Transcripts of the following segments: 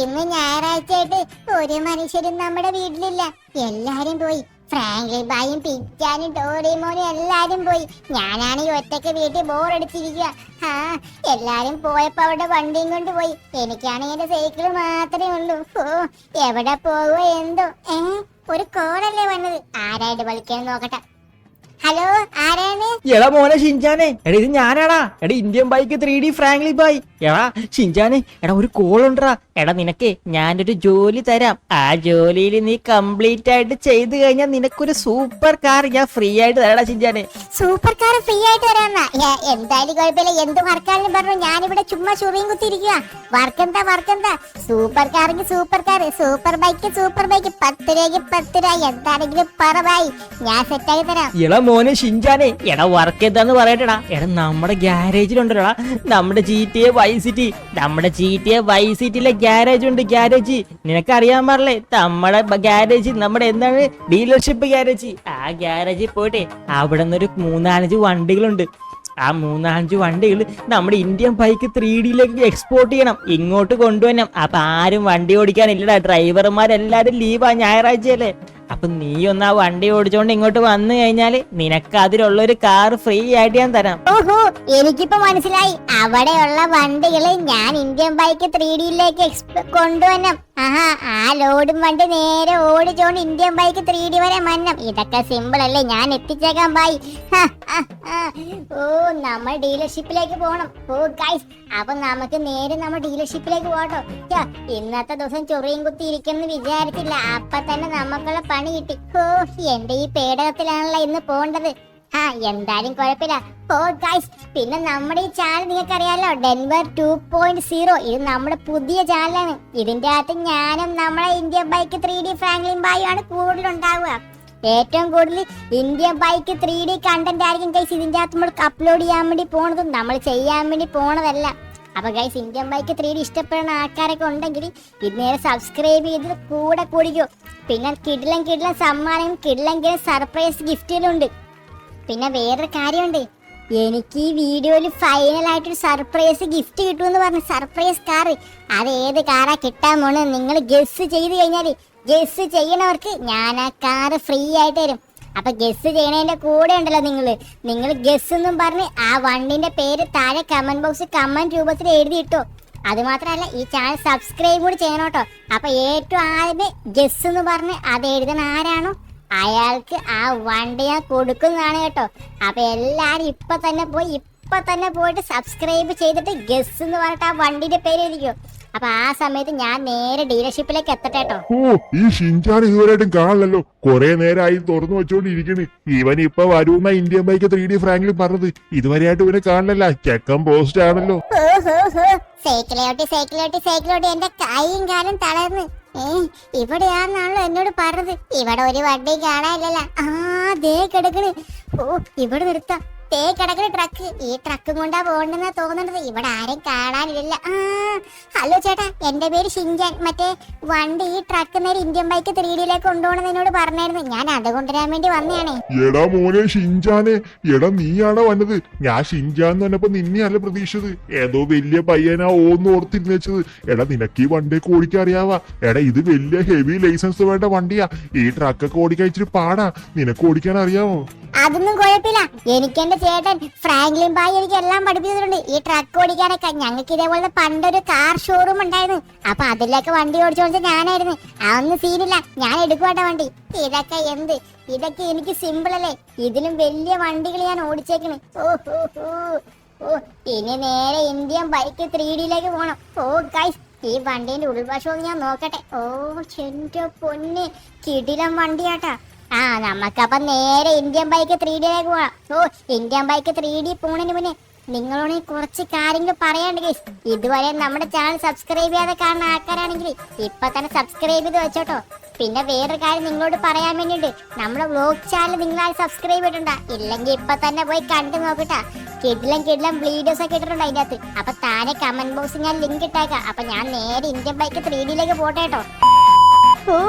ഇന്ന് ഞായറാഴ്ചയായിട്ട് ഒരു മനുഷ്യരും നമ്മുടെ വീട്ടിലില്ല. എല്ലാരും പോയി. ഫ്രാങ്ക്ലിൻ ബായും പിക്കാനും ഡോറേമോനും എല്ലാരും പോയി. ഞാനാണെങ്കിൽ ഒറ്റയ്ക്ക് വീട്ടിൽ ബോറടിച്ചിരിക്കുക. ആ എല്ലാരും പോയപ്പോ അവിടെ വണ്ടിയും കൊണ്ട് പോയി. എനിക്കാണെങ്കിൽ എന്റെ സൈക്കിള് മാത്രമേ ഉള്ളൂ. ഓ എവിടെ പോവോ എന്തോ. ഒരു കോളല്ലേ വന്നത്. ആരായിട്ട് വിളിക്കാൻ നോക്കട്ടെ. ഹലോ, ആരാണ്? എടാ മോനെ ഷിൻചാനെ, എടാ ഇത് ഞാനാടാ. എടാ Indian bike 3D Franklin bye. എടാ ഷിൻചാനെ, എടാ ഒരു കോൾ ഉണ്ടടാ. എടാ നിനക്ക് ഞാനൊരു ജോലി തരാം. ആ ജോലിയിൽ നീ കംപ്ലീറ്റ് ആയിട്ട് ചെയ്തു കഴിഞ്ഞാൽ നിനക്കൊരു സൂപ്പർ കാർ ഞാൻ ഫ്രീ ആയിട്ട് തരാടാ ഷിൻചാനെ. സൂപ്പർ കാർ ഫ്രീ ആയിട്ട് തരാന്നാ? എന്തായാലും കുഴപ്പമില്ല. എന്ത് വർക്കാണെന്ന് പറഞ്ഞു. ഞാനിവിടെ ചുമ്മാ ചുറിയും കുത്തിയിരിക്കുക. വർക്കെന്താ? സൂപ്പർ കാറിന് സൂപ്പർ കാർ, സൂപ്പർ ബൈക്ക് 10 രൂപയ്ക്ക് 10 രൂപ. എന്താണെങ്കിലും പറവായി, ഞാൻ സെറ്റാക്കി തരാം. എടാ മോനെ ഷിൻചാനെ, എടാ വർക്ക് എന്താന്ന് പറയട്ടെടാ. എടാ നമ്മുടെ ഗ്യാരേജിലുണ്ടല്ലോടാ, നമ്മുടെ GTA വൈ സിറ്റിയിലെ ഗ്യാരേജ് ഉണ്ട്. ഗ്യാരേജ് നിനക്കറിയാൻ പാടില്ലേ? നമ്മുടെ ഗ്യാരേജ്, നമ്മുടെ എന്താണ് ഡീലർഷിപ്പ് ഗ്യാരേജ്. ആ ഗ്യാരേജിൽ പോയിട്ട് അവിടെ നിന്നൊരു 3-4 വണ്ടികളുണ്ട്. ആ 3-5 വണ്ടികൾ നമ്മുടെ ഇന്ത്യൻ ബൈക്ക് 3Dയിലേക്ക് എക്സ്പോർട്ട് ചെയ്യണം, ഇങ്ങോട്ട് കൊണ്ടുവരണം. അപ്പൊ ആരും വണ്ടി ഓടിക്കാനില്ലടാ. ഡ്രൈവർമാരെല്ലാരും ലീവാ, ഞായറാഴ്ചയല്ലേ. അപ്പൊ നീ ഒന്ന് ആ വണ്ടി ഓടിച്ചോണ്ട് ഇങ്ങോട്ട് വന്നു കഴിഞ്ഞാല് നിനക്ക് അതിലുള്ളൊരു കാർ ഫ്രീ ആയിട്ട് ഞാൻ തരാം. ഓഹോ, എനിക്കിപ്പോ മനസ്സിലായി. അവിടെയുള്ള വണ്ടികള് ഞാൻ ഇന്ത്യൻ ബൈക്ക് 3Dയിലേക്ക് കൊണ്ടുവരണം. ആ ലോഡും വണ്ടി നേരെ ഓടിച്ചോണ്ട് ഇന്ത്യൻ ബൈക്ക് 3D വരെ മന്നം. ഇതൊക്കെ സിമ്പിൾ അല്ലേ, ഞാൻ എത്തിച്ചേക്കാം ബായ്. ഓ നമ്മൾ ഡീലർഷിപ്പിലേക്ക് പോണം. ഓ ഗൈസ്, അപ്പൊ നമുക്ക് നേരെ നമ്മൾ ഡീലർഷിപ്പിലേക്ക് പോകട്ടോ. ഇന്നത്തെ ദിവസം ചൊറിയും കുത്തി ഇരിക്കുമെന്ന് വിചാരിച്ചില്ല. അപ്പൊ തന്നെ നമുക്കുള്ള പണി കിട്ടി. ഓ എന്റെ ഈ പേടകത്തിലാണല്ലോ ഇന്ന് പോണ്ടത്. എന്തായാലും കുഴപ്പമില്ല. ഓ ഗൈസ്, പിന്നെ നമ്മുടെ ഈ ചാനൽ നിങ്ങൾക്ക് അറിയാലോ, ഡെൻവർ 2.0. ഇത് നമ്മുടെ പുതിയ ചാനലാണ്. ഇതിന്റെ അകത്ത് ഞാനും നമ്മളെ ഇന്ത്യൻ ബൈക്ക് 3D ഫ്രാങ്ക്ലിൻ ബായും ആണ് കൂടുതലുണ്ടാവുക. ഏറ്റവും കൂടുതൽ ഇന്ത്യൻ ബൈക്ക് 3D കണ്ടന്റ് ആയിരിക്കും ഗൈസ് ഇതിന്റെ അകത്ത് നമ്മൾ അപ്ലോഡ് ചെയ്യാൻ വേണ്ടി പോണതും നമ്മൾ ചെയ്യാൻ വേണ്ടി പോണതല്ല. അപ്പൊ ഗൈസ്, ഇന്ത്യൻ ബൈക്ക് 3D ഇഷ്ടപ്പെടുന്ന ആൾക്കാരൊക്കെ ഉണ്ടെങ്കിൽ ഇത് നേരെ സബ്സ്ക്രൈബ് ചെയ്ത് കൂടെ കൂടിക്കോ. പിന്നെ കിടിലം സമ്മാനം, കിടിലം സർപ്രൈസ് ഗിഫ്റ്റുകളുണ്ട്. പിന്നെ വേറൊരു കാര്യമുണ്ട്, എനിക്ക് ഈ വീഡിയോയിൽ ഫൈനലായിട്ടൊരു സർപ്രൈസ് ഗിഫ്റ്റ് കിട്ടുമെന്ന് പറഞ്ഞു. Surprise car. അത് ഏത് കാറാ കിട്ടാൻ പോണ് നിങ്ങൾ ഗസ് ചെയ്ത് കഴിഞ്ഞാൽ, ഗസ് ചെയ്യണവർക്ക് ഞാൻ ആ കാർ ഫ്രീ ആയിട്ട് തരും. അപ്പൊ ഗസ് ചെയ്യണതിന്റെ കൂടെ ഉണ്ടല്ലോ നിങ്ങൾ ഗസ് എന്നും പറഞ്ഞ് ആ വണ്ടിന്റെ പേര് താഴെ കമന്റ് ബോക്സിൽ കമന്റ് രൂപത്തിൽ എഴുതിയിട്ടോ. അത് മാത്രമല്ല ഈ ചാനൽ സബ്സ്ക്രൈബ് കൂടി ചെയ്യണം കേട്ടോ. അപ്പൊ ഏറ്റവും ആദ്യം ഗസ് എന്ന് പറഞ്ഞ് അത് എഴുതുന്ന ആരാണോ അയാൾക്ക് ആ വണ്ടി ഞാൻ കൊടുക്കുന്നതാണ് കേട്ടോ. അപ്പൊ എല്ലാരും ഇപ്പൊ തന്നെ പോയിട്ട് സബ്സ്ക്രൈബ് ചെയ്തിട്ട് ഗസ് എന്ന് പറഞ്ഞിട്ട് ആ വണ്ടിന്റെ പേര് എഴുതിക്കോ. അപ്പൊ ആ സമയത്ത് ഞാൻ നേരെ ഡീലർഷിപ്പിലേക്ക് എത്തട്ടെ കേട്ടോ. ഓ ഈ ഷിൻചാൻ ഇതുവരെയായിട്ടും കാണില്ലല്ലോ. കുറെ നേരമായി തുറന്നു വെച്ചോണ്ടിരിക്കണ്. ഇവൻ ഇപ്പൊ വരുന്ന ഇന്ത്യൻ ബൈക്ക് 3D ഫ്രാങ്ക്ലിൻ പറഞ്ഞത് ഇതുവരെയായിട്ട് ഇവനെ കാണില്ല. ചെക്കൻ പോസ്റ്റ് ആണല്ലോ. സൈക്കിളോട്ടി എന്റെ കൈയും കാലും തളർന്ന്. ഇവിടെയാണെന്നാണല്ലോ എന്നോട് പറഞ്ഞത്. ഇവിടെ ഒരു വണ്ടി കാണാനില്ലല്ലോ. ദേ കിടക്കണ്. ഓ ഇവിടെ നിർത്താം. തേ കിടക്കുന്ന ട്രക്ക്. ഈ ട്രക്കും കൊണ്ടാ പോകണ്ടെന്നാ തോന്നുന്നത്. ഇവിടെ ആരും കാണാനില്ല. ഹലോ ചേട്ടാ, എന്റെ പേര് ഷിൻചാൻ. മറ്റേ വണ്ടി ഈ ട്രക്ക് നേരെ ഇന്ത്യൻ ബൈക്ക് 3Dയിലേക്ക് കൊണ്ടുപോകണമെന്ന് എന്നോട് പറഞ്ഞായിരുന്നു. ഞാൻ അത് കൊണ്ടുവരാൻ വേണ്ടി വന്നതാണേ. എടാ മോനെ ഷിൻചാനെ, എടാ നീയാണോ വന്നത്? ഞാൻ ഷിൻചാൻ എന്ന് പറഞ്ഞപ്പോ നിന്നെയല്ല പ്രതീക്ഷിച്ചത്. ഏതോ വലിയ പയ്യനാ ഓന്ന് ഓർത്തിരുന്ന് വെച്ചത്. എടാ നിനക്ക് ഈ വണ്ടിയൊക്കെ ഓടിക്കാൻ അറിയാവാ? എടാ ഇത് വലിയ ഹെവി ലൈസൻസ് വേണ്ട വണ്ടിയാ. ഈ ട്രക്കൊക്കെ ഓടിക്കാൻ ഇച്ചിരി പാടാ. നിനക്ക് ഓടിക്കാൻ അറിയാവോ? അതൊന്നും കുഴപ്പമില്ല. എനിക്ക് എന്റെ ചേട്ടൻ ഫ്രാങ്ക്ലിൻ ബായ് എനിക്ക് എല്ലാം പഠിപ്പിച്ചിട്ടുണ്ട്. ഈ ട്രക്ക് ഓടിക്കാനൊക്കെ. ഞങ്ങൾക്ക് ഇതേപോലെ പണ്ടൊരു കാർ ഷോറൂം ഉണ്ടായിരുന്നു. അപ്പൊ അതിലേക്ക് വണ്ടി ഓടിച്ചോണ്ട് ഞാനായിരുന്നു. അതൊന്നും സീനില്ല, ഞാൻ എടുക്കുവാട്ടെ വണ്ടി. ഇതൊക്കെ എനിക്ക് സിമ്പിൾ അല്ലേ. ഇതിലും വലിയ വണ്ടികൾ ഞാൻ ഓടിച്ചേക്കണ്. ഓ ഇനി നേരെ ഇന്ത്യൻ ബൈക്ക് 3Dയിലേക്ക് പോണം. ഓ ഗൈസ്, ഈ വണ്ടീന്റെ ഉൾവശവും ഞാൻ നോക്കട്ടെ. ഓ ചെന്റെ പൊന്ന്, കിടിലം വണ്ടിയാട്ടാ. നമുക്കപ്പം നേരെ ഇന്ത്യൻ ബൈക്ക് 3Dയിലേക്ക് പോവാം. ഓ ഇന്ത്യൻ ബൈക്ക് 3D പോണതിന് മുന്നേ നിങ്ങളോട് കുറച്ച് കാര്യങ്ങൾ പറയാണ്ട് ഗൈസ്. ഇതുവരെ നമ്മുടെ ചാനൽ സബ്സ്ക്രൈബ് ചെയ്യാതെ കാണുന്ന ആൾക്കാരാണെങ്കിൽ ഇപ്പൊ തന്നെ സബ്സ്ക്രൈബ് ചെയ്ത് വെച്ചോട്ടോ. പിന്നെ വേറൊരു കാര്യം നിങ്ങളോട് പറയാൻ വേണ്ടിട്ട്, നമ്മുടെ വ്ലോഗ് ചാനൽ നിങ്ങളാൽ സബ്സ്ക്രൈബ് ചെയ്തിട്ടുണ്ടാ? ഇല്ലെങ്കിൽ ഇപ്പൊ തന്നെ പോയി കണ്ടു നോക്കട്ടാ. കിടിലം വീഡിയോസ് ഒക്കെ ഇട്ടിട്ടുണ്ട് അതിന്റെ അകത്ത്. അപ്പൊ താഴെ കമന്റ് ബോക്സിൽ ഞാൻ ലിങ്ക് ഇട്ടേക്കാം. അപ്പൊ ഞാൻ നേരെ ഇന്ത്യൻ ബൈക്ക് 3Dയിലേക്ക് പോട്ടെ കേട്ടോ.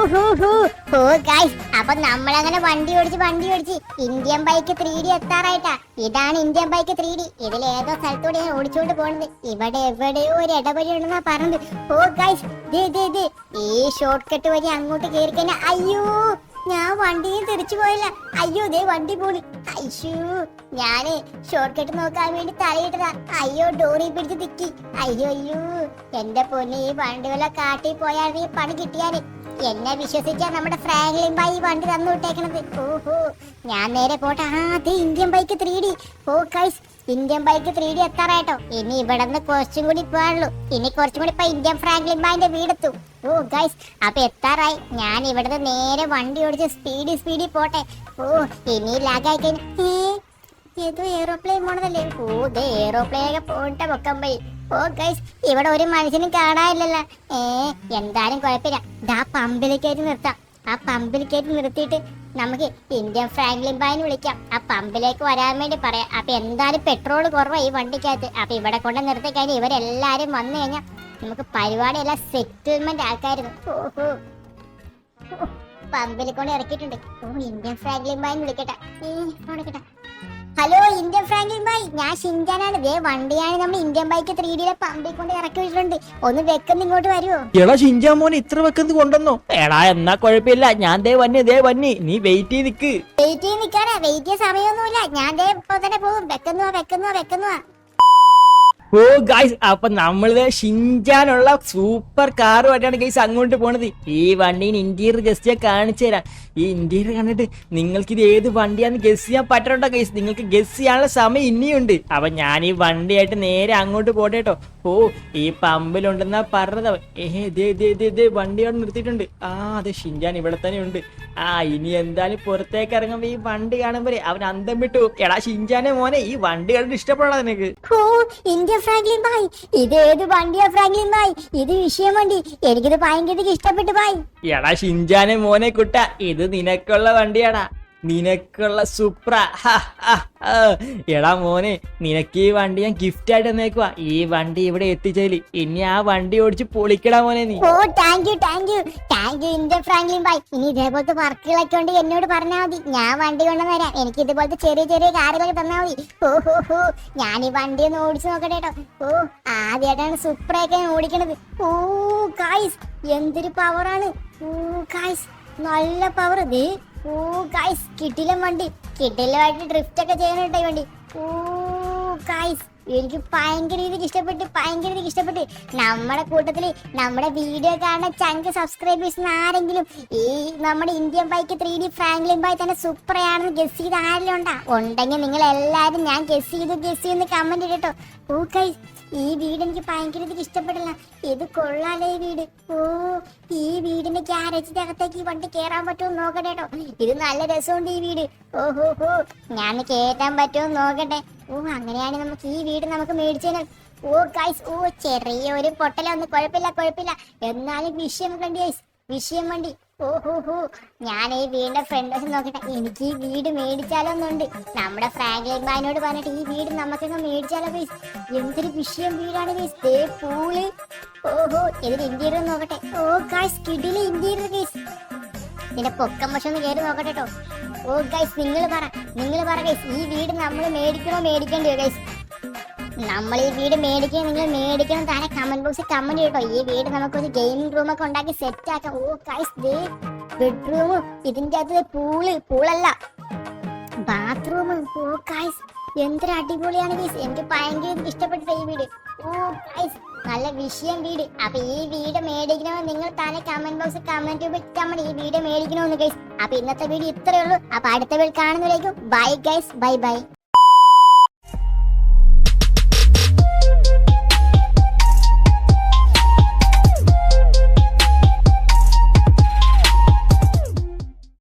ഗൈസ്, അപ്പൊ നമ്മളങ്ങനെ വണ്ടി ഓടിച്ച് ഇന്ത്യൻ ബൈക്ക് 3D എത്താറായിട്ടാ. ഇതാണ് ഇന്ത്യൻ ബൈക്ക് 3D. ഇതിൽ ഏതോ സ്ഥലത്തൂടെ ഞാൻ ഓടിച്ചോണ്ട് പോണത്. ഇവിടെ എവിടെയോ ഒരു ഇടവഴി ഉണ്ടെന്നാ പറഞ്ഞത്. ഗൈസ്, ഈ ഷോർട്ട് കട്ട് വഴി അങ്ങോട്ട് കയറി കഴിഞ്ഞാൽ അയ്യോ, ഞാൻ വണ്ടിയിൽ തിരിച്ചു പോയില്ല. അയ്യോ, വണ്ടി പോണി. അയ്യോ, ഞാന് ഷോർട്ട് കട്ട് നോക്കാൻ വേണ്ടി തലയിട്ടതാ. അയ്യോ, ഡോറി പിടിച്ച് തിക്കി. അയ്യോ, എന്റെ പൊന്നെ, ഈ വണ്ടി വല്ല കാട്ടി പോയാൽ ഈ പണി കിട്ടിയാല്. എന്നെ വിശ്വസിച്ചാ നമ്മുടെ ഫ്രാങ്ക്ലിൻ ബായ് ഈ വണ്ടി തന്നു വിട്ടേക്കണത്. ഞാൻ നേരെ പോട്ടെ. അതെ Indian bike 3D. Guys, Indian bike 3D എത്താറായിട്ടോ. ഇനി ഇവിടെ നിന്ന് കുറച്ചും കൂടി പോകാനുള്ളൂ. ഇനി കുറച്ചും കൂടി ഇപ്പൊ ഇന്ത്യൻ ഫ്രാങ്ക്ലിൻ ബായിന്റെ വീടെത്തും. ഗൈസ്, അപ്പൊ എത്താറായി. ഞാൻ ഇവിടുന്ന് നേരെ വണ്ടി ഓടിച്ച് സ്പീഡിൽ പോട്ടെ. ഇനി ലാഗായി കഴിഞ്ഞ ഏതോ എയറോപ്ലെയിൻ പോണതല്ലേ. എയറോപ്ലെയിൻ ഒക്കെ പോട്ടെ പൊക്കം പോയി. ഗൈസ്, ഇവിടെ ഒരു മനുഷ്യനും കാണാനില്ലല്ലോ. എന്തായാലും കുഴപ്പമില്ല. പമ്പിലേക്കായിട്ട് നിർത്താം. ആ പമ്പിലേക്കായിട്ട് നിർത്തിയിട്ട് നമുക്ക് ഇന്ത്യൻ ഫ്രാങ്ക്ലിൻ ബായിനെ വിളിക്കാം. ആ പമ്പിലേക്ക് വരാൻ വേണ്ടി പറയാം. അപ്പൊ എന്തായാലും പെട്രോൾ കുറവാ ഈ വണ്ടിക്കകത്ത്. അപ്പൊ ഇവിടെ കൊണ്ട് നിർത്തി കഴിഞ്ഞാൽ ഇവരെല്ലാരും വന്നു കഴിഞ്ഞാൽ നമുക്ക് പരിപാടിയെല്ലാം സെറ്റിൽമെന്റ് ആക്കായിരുന്നു. പമ്പിൽ കൊണ്ട് ഇറക്കിയിട്ടുണ്ട്. ഇന്ത്യൻ ഫ്രാങ്ക്ലിൻ ബായിനെ വിളിക്കട്ടെ. ഹലോ ഇന്ത്യൻ ഫ്രാങ്ക്ലിൻ ബായ്, ഞാൻ ഷിൻജാനാണ്. വണ്ടിയാണ് നമ്മൾ ഇന്ത്യൻ ബൈക്ക് 3Dയിലെ പമ്പിൽ കൊണ്ട് ഇറക്കി വെച്ചിട്ടുണ്ട്. ഒന്ന് വെക്കുന്ന ഇങ്ങോട്ട് വരുമോ? എടാ ഷിൻജാൻ മോനെ, ഇത്ര വെക്കുന്നത് കൊണ്ടുവന്നോ? എടാ എന്നാ കുഴപ്പമില്ല, ഞാൻ വന്നി നീ വെയിറ്റ് ചെയ്ത് നിക്ക്. വെയിറ്റ് ചെയ്ത് നിക്കാനാ? വെയിറ്റ് ചെയ്യാൻ സമയമൊന്നുമില്ല. ഞാൻ ഇപ്പൊ തന്നെ പോകും. വെക്കുന്നു. ഗൈസ്, അപ്പൊ നമ്മളിത് ഷിൻജാനുള്ള സൂപ്പർ കാറുമായിട്ടാണ് ഗൈസ് അങ്ങോട്ട് പോണത്. ഈ വണ്ടീന് ഇന്റീരിയർ ജസ്റ്റ് ഞാൻ കാണിച്ചു തരാം. ഈ ഇന്റീരിയർ കണ്ടിട്ട് നിങ്ങൾക്ക് ഇത് ഏത് വണ്ടിയാന്ന് ഗസ് ചെയ്യാൻ പറ്റണോ ഗൈസ്? നിങ്ങൾക്ക് ഗസ് ചെയ്യാനുള്ള സമയം ഇനിയുണ്ട്. അപ്പൊ ഞാൻ ഈ വണ്ടിയായിട്ട് നേരെ അങ്ങോട്ട് പോട്ടെ കേട്ടോ. ഈ പമ്പിലുണ്ടെന്നാ പറഞ്ഞത്. വണ്ടി അവിടെ നിർത്തിയിട്ടുണ്ട്. അതെ, ഷിൻജാൻ ഇവിടെ തന്നെ ഉണ്ട്. ഇനി എന്തായാലും പുറത്തേക്ക് ഇറങ്ങുമ്പോ ഈ വണ്ടി കാണുമ്പോ അവൻ അന്തം വിട്ടു. എടാ ഷിൻജാനെ മോനെ, ഈ വണ്ടി കണ്ടിട്ട് ഇഷ്ടപ്പെടാ നിനക്ക്? ഇന്ത്യൻ ഫ്രാങ്ക്ലിൻ ബായ്, ഇത് ഏത് വണ്ടിയാ ഫ്രാങ്ക്ലിൻ ബായ്? ഇത് വിഷയം വണ്ടി. എനിക്കിത് ഭയങ്കര ഇഷ്ടപ്പെട്ടു ബായ്. എടാ ഷിൻജാനെ മോനെ കുട്ട, ഇത് നിനക്കുള്ള വണ്ടിയാടാ. നിനക്കുള്ള സുപ്ര. എടാ മോനെ, നിനക്ക് ഈ വണ്ടി ഞാൻ ഗിഫ്റ്റ് ആയിട്ട് തന്നേക്കുവാ. ഈ വണ്ടി ഇവിടെ എത്തിച്ചേല്. ഇനി ആ വണ്ടി ഓടിച്ച് പൊളിക്കടാ മോനെ നീ. താങ്ക് യു ഇന്ത്യൻ ഫ്രാങ്ക്ലിൻ ബായ്. ഇനി ഇതേപോലത്തെ വർക്കുകളൊക്കെ ഉണ്ട് എന്നോട് പറഞ്ഞാൽ മതി. ഞാൻ വണ്ടി കൊണ്ടുവന്ന് തരാം. എനിക്ക് ഇതുപോലത്തെ ചെറിയ കാര്യങ്ങളൊക്കെ തന്നാൽ മതി. ഞാൻ ഈ വണ്ടി ഒന്ന് ഓടിച്ചു നോക്കട്ടെ കേട്ടോ. ആദ്യമായിട്ടാണ് സുപ്രയൊക്കെ ഓടിക്കണത്. ഗൈസ്, എന്തൊരു പവറാണ്. ഗൈസ്, നല്ല പവർ. ഗൈസ്, കിടിലൻ വണ്ടി. കിടിലമായിട്ട് ഡ്രിഫ്റ്റ് ഒക്കെ ചെയ്യാനായിട്ടോ ഈ വണ്ടി. ഗൈസ്, എനിക്ക് ഭയങ്കര രീതിക്ക് ഇഷ്ടപ്പെട്ട്. നമ്മുടെ കൂട്ടത്തില് നമ്മുടെ വീഡിയോ കാണുന്ന ചങ്ക് സബ്സ്ക്രൈബേഴ്സ് ആരെങ്കിലും ഈ നമ്മുടെ Indian bike 3D Franklin bye തന്നെ സൂപ്പറാണെന്ന് ഗസ് ചെയ്ത് ആരെങ്കിലും ഉണ്ടെങ്കിൽ നിങ്ങൾ എല്ലാവരും ഞാൻ ഗസ് ചെയ്തു കമന്റ് ഇട്ടോ. ഗൈസ്, ഈ വീട് എനിക്ക് ഭയങ്കര ഇഷ്ടപ്പെടില്ല. ഇത് കൊള്ളാലേ ഈ വീട്. ഈ വീടിന്റെ ഗ്യാരേജിന്റെ അകത്തേക്ക് ഈ വണ്ടി കേറാൻ പറ്റുമോ നോക്കട്ടെ കേട്ടോ. ഇത് നല്ല രസമുണ്ട് ഈ വീട്. ഞാൻ കേറ്റാൻ പറ്റുമോ നോക്കട്ടെ. അങ്ങനെയാണെങ്കിൽ നമുക്ക് ഈ വീട് നമുക്ക് മേടിച്ചാൽ. ഗൈസ്, ചെറിയൊരു പൊട്ടലൊന്നും കുഴപ്പമില്ല. എന്നാലും വിഷയം വണ്ടി. ഞാൻ ഈ വീടിന്റെ ഫ്രണ്ട് വശം നോക്കട്ടെ. എനിക്ക് ഈ വീട് മേടിച്ചാലോന്നുണ്ട്. നമ്മുടെ ഫ്രാങ്ക്ലിൻ ബായിനോട് പറഞ്ഞിട്ട് ഈ വീട് നമുക്കങ്ങ് മേടിച്ചാലോ ഗൈസ്. എന്തൊരു വിഷയം വീടാണ് ഗൈസ്. പൂള്. ഇതിന് ഇന്റീരിയർ നോക്കട്ടെ. ഗൈസ്, കിടിലെ ഇന്റീരിയർ ഗൈസ്. ഇതിന്റെ പൊക്കം വശം ഒന്ന് കയറി നോക്കട്ടെ കേട്ടോ. ഗൈസ്, നിങ്ങൾ പറ ഗൈസ്, ഈ വീട് നമ്മൾ മേടിക്കണ്ടോ ഗൈസ്? നമ്മൾ ഈ വീട് മേടിക്കണം താനെ കമന്റ് ബോക്സിൽ കമന്റ് ചെയ്യട്ടോ. ഈ വീട് നമുക്കൊരു ഗെയിമിംഗ് റൂം ഒക്കെ ഉണ്ടാക്കി സെറ്റ് ആക്കാം. Guys, bedroom. ഇതിന്റെ അകത്ത് പൂളല്ല, ബാത്റൂം. ഗൈസ്, എന്തൊരു അടിപൊളിയാണ് ഗൈസ്. എനിക്ക് ഭയങ്കര ഇഷ്ടപ്പെട്ടു ഈ വീട്. ഗൈസ്, നല്ല വിഷയം വീട്. അപ്പൊ ഈ വീട് മേടിക്കണമെന്ന് നിങ്ങൾ തന്നെ കമന്റ് ബോക്സിൽ കമന്റ് വിട്ടാൽ ഈ വീട് മേടിക്കണമെന്ന് ഗൈസ്. അപ്പൊ ഇന്നത്തെ വീഡിയോ ഇത്രയേ ഉള്ളൂ. അപ്പൊ അടുത്ത വീഡിയോ കാണുന്നതിലേക്കും ബൈ ഗൈസ്. ബൈ.